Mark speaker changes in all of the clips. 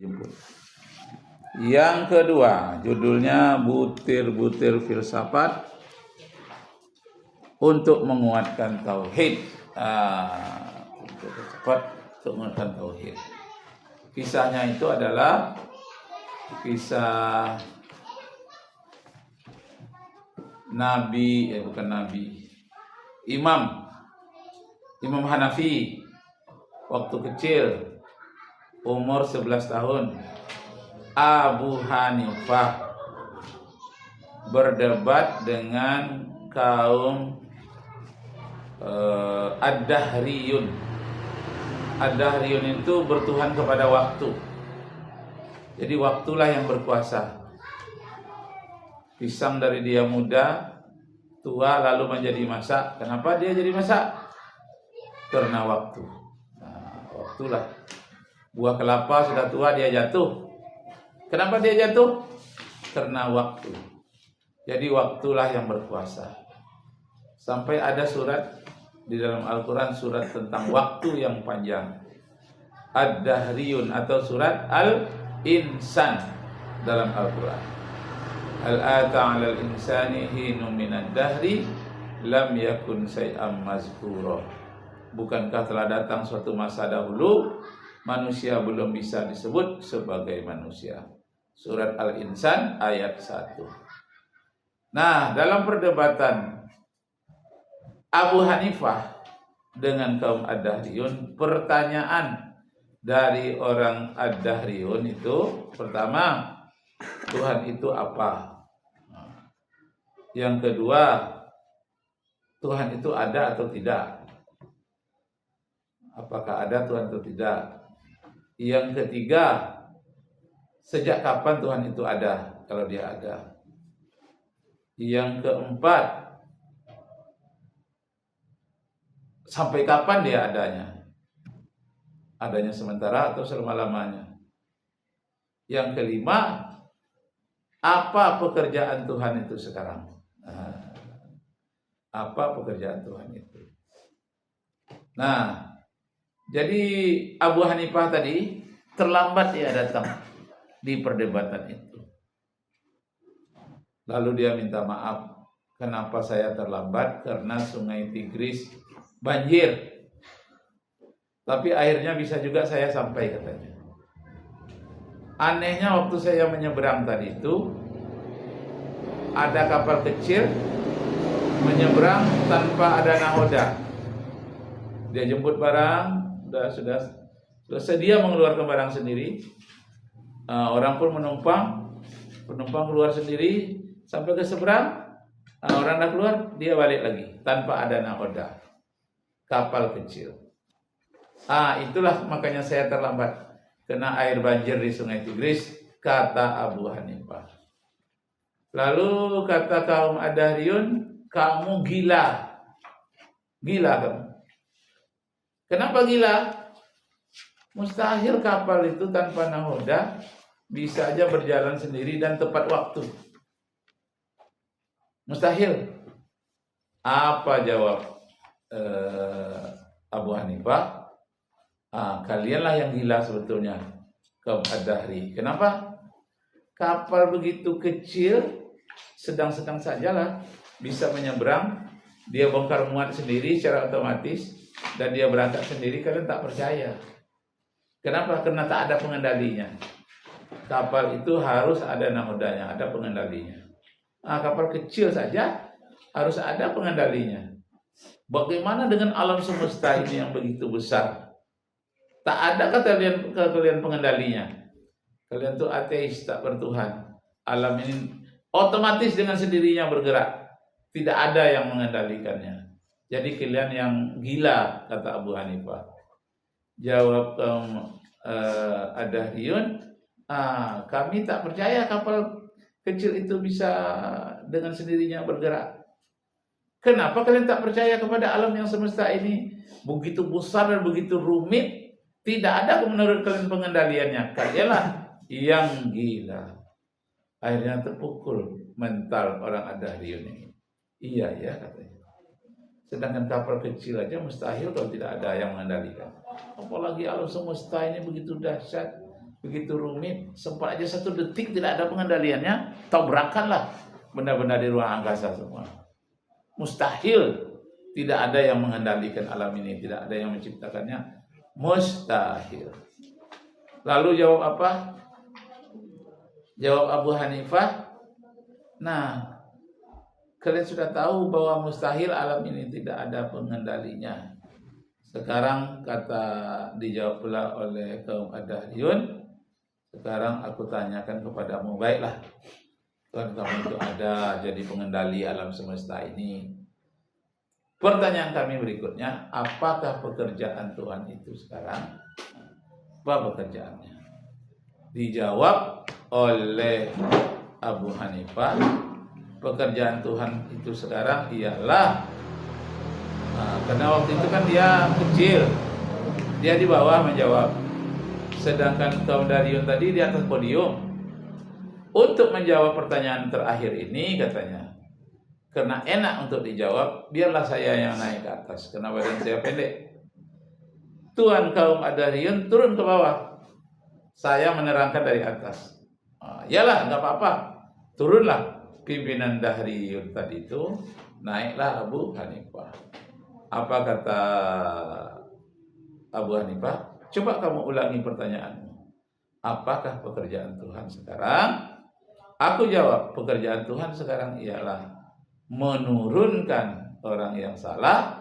Speaker 1: jemput. Yang kedua, judulnya Butir-butir Filsafat untuk menguatkan tauhid. Untuk menguatkan tauhid. Kisahnya itu adalah kisah Imam Hanafi waktu kecil, umur 11 tahun. Abu Hanifah berdebat dengan kaum Ad-Dahriyun. Ad-Dahriyun itu bertuhan kepada waktu. Jadi waktulah yang berkuasa. Pisang dari dia muda, tua lalu menjadi masa. Kenapa dia jadi masa? Karena waktu. Waktulah. Buah kelapa sudah tua dia jatuh. Kenapa dia jatuh? Karena waktu. Jadi waktulah yang berkuasa. Sampai ada surat di dalam Al-Quran, surat tentang waktu yang panjang. Ad-Dahriyun atau surat Al-Insan dalam Al-Quran. Al-ata 'alal insani hinum minad dahri lam yakun syai'am mazkura. Bukankah telah datang suatu masa dahulu manusia belum bisa disebut sebagai manusia. Surat Al-Insan ayat 1. Nah, dalam perdebatan Abu Hanifah dengan kaum Ad-Dahriyun, pertanyaan dari orang Ad-Dahriyun itu pertama, Tuhan itu apa? Yang kedua, Tuhan itu ada atau tidak? Apakah ada Tuhan atau tidak? Yang ketiga, sejak kapan Tuhan itu ada, kalau dia ada? Yang keempat, sampai kapan dia adanya? Adanya sementara atau selama-lamanya? Yang kelima, apa pekerjaan Tuhan itu sekarang? Apa pekerjaan Tuhan itu? Nah, jadi Abu Hanifah tadi terlambat dia datang di perdebatan itu. Lalu dia minta maaf, kenapa saya terlambat? Karena Sungai Tigris banjir. Tapi akhirnya bisa juga saya sampai, katanya. Anehnya waktu saya menyeberang tadi itu, ada kapal kecil menyeberang tanpa ada nahoda. Dia jemput barang, sudah sedia mengeluarkan barang sendiri. Orang pun penumpang keluar sendiri sampai ke seberang. Orang dah keluar, dia balik lagi tanpa ada nahoda. Kapal kecil. Itulah makanya saya terlambat, kena air banjir di Sungai Tigris, kata Abu Hanifah. Lalu kata kaum Ad-Dahriyun, kamu gila. Gila kamu. Kenapa gila? Mustahil kapal itu tanpa nahoda bisa aja berjalan sendiri dan tepat waktu. Mustahil. Apa jawab Abu Hanifah? Kalianlah yang gila sebetulnya, kaum Ad-Dahri. Kenapa? Kapal begitu kecil, sedang-sedang sajalah bisa menyeberang. Dia bongkar muat sendiri secara otomatis dan dia berangkat sendiri. Kalian tak percaya. Kenapa? Karena tak ada pengendalinya. Kapal itu harus ada nahodanya, ada pengendalinya. Kapal kecil saja harus ada pengendalinya. Bagaimana dengan alam semesta ini yang begitu besar? Tak ada kalian pengendalinya. Kalian tuh ateis, tak bertuhan. Alam ini otomatis dengan sendirinya bergerak. Tidak ada yang mengendalikannya. Jadi kalian yang gila, kata Abu Hanifah. Jawab kaum Ad-Dahriyun, kami tak percaya kapal kecil itu bisa dengan sendirinya bergerak. Kenapa kalian tak percaya kepada alam yang semesta ini? Begitu besar dan begitu rumit, tidak ada menurut kalian pengendaliannya. Kalianlah yang gila. Akhirnya terpukul mental orang Ad-Dahriyun ini. Iya ya, katanya. Sedangkan kapal kecil aja mustahil kalau tidak ada yang mengendalikan. Apalagi alam semesta ini begitu dahsyat, begitu rumit, sempat aja 1 detik tidak ada pengendaliannya, tabrakanlah benda-benda di ruang angkasa semua. Mustahil, tidak ada yang mengendalikan alam ini, tidak ada yang menciptakannya, mustahil. Lalu jawab apa? Jawab Abu Hanifah, nah, kalian sudah tahu bahwa mustahil alam ini tidak ada pengendalinya. Sekarang dijawab pula oleh kaum Ad-Dahriyun, sekarang aku tanyakan kepadamu, baiklah, Tuhan kamu itu ada jadi pengendali alam semesta ini. Pertanyaan kami berikutnya, apakah pekerjaan Tuhan itu sekarang? Apa pekerjaannya? Dijawab oleh Abu Hanifah, pekerjaan Tuhan itu sekarang ialah, karena waktu itu kan dia kecil, dia di bawah menjawab, sedangkan kaum Dariyun tadi di atas podium. Untuk menjawab pertanyaan terakhir ini katanya, karena enak untuk dijawab, biarlah saya yang naik ke atas, karena badan saya pendek. Tuhan kaum Ad-Dahriyun turun ke bawah, saya menerangkan dari atas. Yalah, nggak apa-apa, turunlah pimpinan Dahriyun tadi itu, naiklah Abu Hanifah. Apa kata Abu Hanifah? Coba kamu ulangi pertanyaanmu. Apakah pekerjaan Tuhan sekarang? Aku jawab, pekerjaan Tuhan sekarang ialah menurunkan orang yang salah,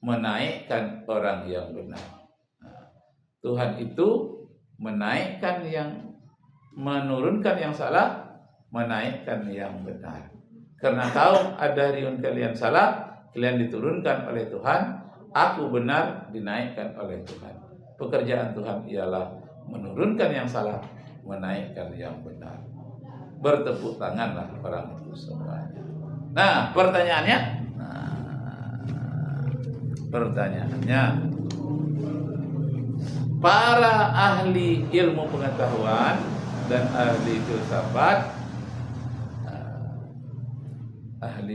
Speaker 1: menaikkan orang yang benar. Tuhan itu menurunkan yang salah, menaikkan yang benar. Karena kaum Ad-Dahriyun kalian salah, kalian diturunkan oleh Tuhan, aku benar, dinaikkan oleh Tuhan. Pekerjaan Tuhan ialah menurunkan yang salah, menaikkan yang benar. Bertepuk tanganlah orang itu semuanya. Nah, pertanyaannya, para ahli ilmu pengetahuan dan ahli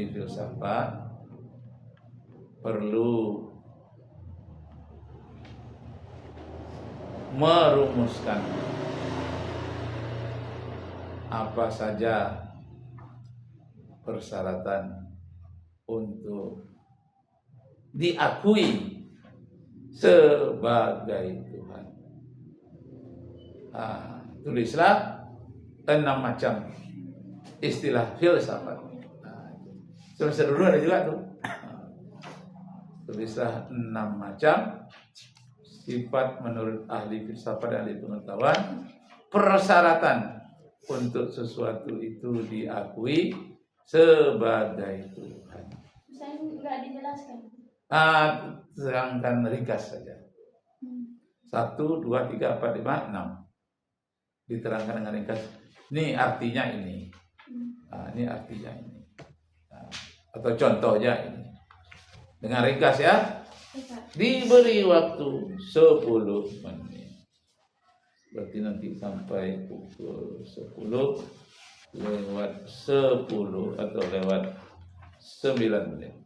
Speaker 1: filsafat perlu merumuskan apa saja persyaratan untuk diakui sebagai Tuhan. Tulislah 6 macam istilah filsafat. Semester dulu ada juga tuh. Tulislah 6 macam sifat menurut ahli filsafat dan ahli pengetahuan, persyaratan untuk sesuatu itu diakui sebagai Tuhan.
Speaker 2: Saya nggak dijelaskan.
Speaker 1: Sedangkan ringkas saja. 1, 2, 3, 4, 5, 6. Diterangkan dengan ringkas. Ini artinya ini. Ini artinya ini. Atau contohnya ini. Dengan ringkas ya. Diberi waktu 10 menit. Berarti nanti sampai pukul 10 lewat 10 atau lewat 9 menit.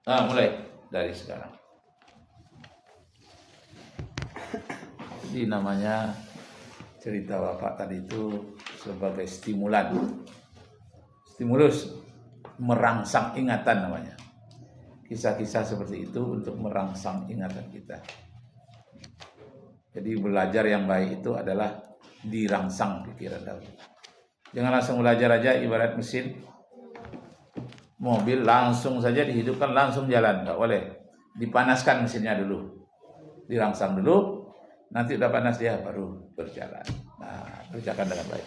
Speaker 1: Mulai dari sekarang. Jadi namanya cerita Bapak tadi itu sebagai stimulus merangsang ingatan namanya. Kisah-kisah seperti itu untuk merangsang ingatan kita. Jadi belajar yang baik itu adalah dirangsang pikiran dahulu. Jangan langsung belajar aja ibarat mesin mobil, langsung saja dihidupkan langsung jalan, nggak boleh. Dipanaskan mesinnya dulu, dirangsang dulu, nanti udah panas dia baru berjalan. Kerjakan dengan baik.